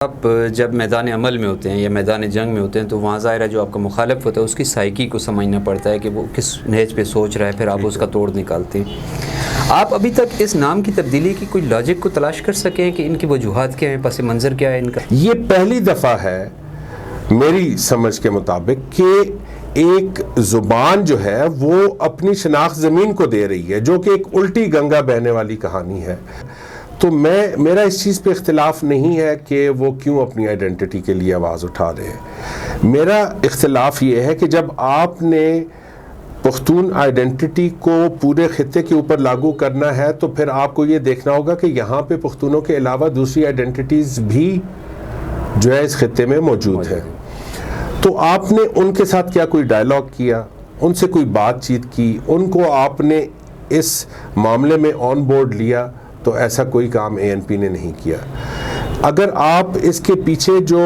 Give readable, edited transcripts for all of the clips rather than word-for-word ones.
آپ جب میدان عمل میں ہوتے ہیں یا میدان جنگ میں ہوتے ہیں تو وہاں ظاہر ہے جو آپ کا مخالف ہوتا ہے اس کی سائیکی کو سمجھنا پڑتا ہے کہ وہ کس نہج پہ سوچ رہا ہے، پھر آپ اس کا توڑ نکالتے ہیں۔ آپ ابھی تک اس نام کی تبدیلی کی کوئی لاجک کو تلاش کر سکیں کہ ان کی وجوہات کیا ہیں، پس منظر کیا ہے ان کا؟ یہ پہلی دفعہ ہے میری سمجھ کے مطابق کہ ایک زبان جو ہے وہ اپنی شناخت زمین کو دے رہی ہے، جو کہ ایک الٹی گنگا بہنے والی کہانی ہے۔ تو میرا اس چیز پہ اختلاف نہیں ہے کہ وہ کیوں اپنی آئیڈینٹی کے لیے آواز اٹھا رہے ہیں۔ میرا اختلاف یہ ہے کہ جب آپ نے پختون آئیڈینٹی کو پورے خطے کے اوپر لاگو کرنا ہے تو پھر آپ کو یہ دیکھنا ہوگا کہ یہاں پہ پختونوں کے علاوہ دوسری آئیڈینٹیز بھی جو ہے اس خطے میں موجود ہے۔ تو آپ نے ان کے ساتھ کیا کوئی ڈائیلاگ کیا، ان سے کوئی بات چیت کی، ان کو آپ نے اس معاملے میں آن بورڈ لیا؟ تو ایسا کوئی کام اے این پی نے نہیں کیا۔ اگر آپ اس کے پیچھے جو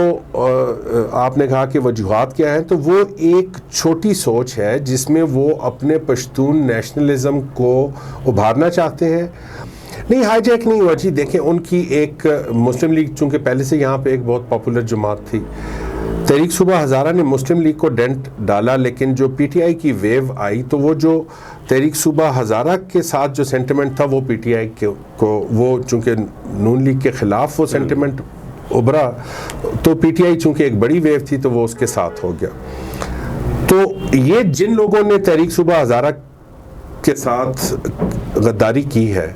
آپ نے کہا کہ وجوہات کیا ہیں، تو وہ ایک چھوٹی سوچ ہے جس میں وہ اپنے پشتون نیشنلزم کو ابھارنا چاہتے ہیں۔ نہیں، ہائی جیک نہیں ہوا جی۔ دیکھیں، ان کی ایک مسلم لیگ چونکہ پہلے سے یہاں پہ ایک بہت پاپولر جماعت تھی، تحریک صوبہ ہزارہ نے مسلم لیگ کو ڈینٹ ڈالا، لیکن جو پی ٹی آئی کی ویو آئی تو وہ جو تحریک صوبہ ہزارہ کے ساتھ جو سینٹیمنٹ تھا وہ پی ٹی آئی کو وہ چونکہ نون لیگ کے خلاف وہ سینٹیمنٹ ابھرا، تو پی ٹی آئی چونکہ ایک بڑی ویو تھی تو وہ اس کے ساتھ ہو گیا۔ تو یہ جن لوگوں نے تحریک صوبہ ہزارہ کے ساتھ غداری کی ہے،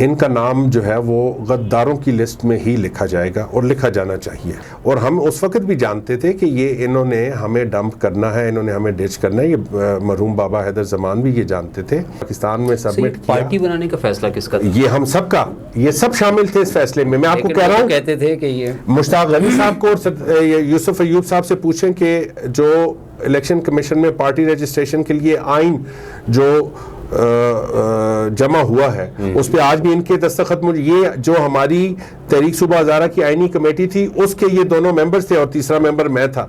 ان کا نام جو ہے وہ غداروں کی لسٹ میں ہی لکھا جائے گا اور لکھا جانا چاہیے۔ اور ہم اس وقت بھی جانتے تھے کہ یہ انہوں نے ہمیں ڈمپ کرنا ہے، انہوں نے ہمیں ڈچ کرنا ہے۔ یہ مرحوم بابا حیدر زمان بھی یہ جانتے تھے۔ پاکستان میں سبمٹ کیا۔ پارٹی بنانے کا فیصلہ کس کا تھا؟ یہ ہم سب کا، یہ سب شامل تھے اس فیصلے میں۔ میں آپ کو کہہ رہا ہوں، کہتے تھے کہ یہ مشتاق غنی صاحب کو اور یوسف ایوب صاحب سے پوچھیں کہ جو الیکشن کمیشن میں پارٹی رجسٹریشن کے لیے آئین جو جمع ہوا ہے اس پہ آج بھی ان کے دستخط یہ جو ہماری تحریک صوبہ ہزارہ کی آئینی کمیٹی تھی اس کے یہ دونوں ممبرز تھے اور تیسرا ممبر میں تھا۔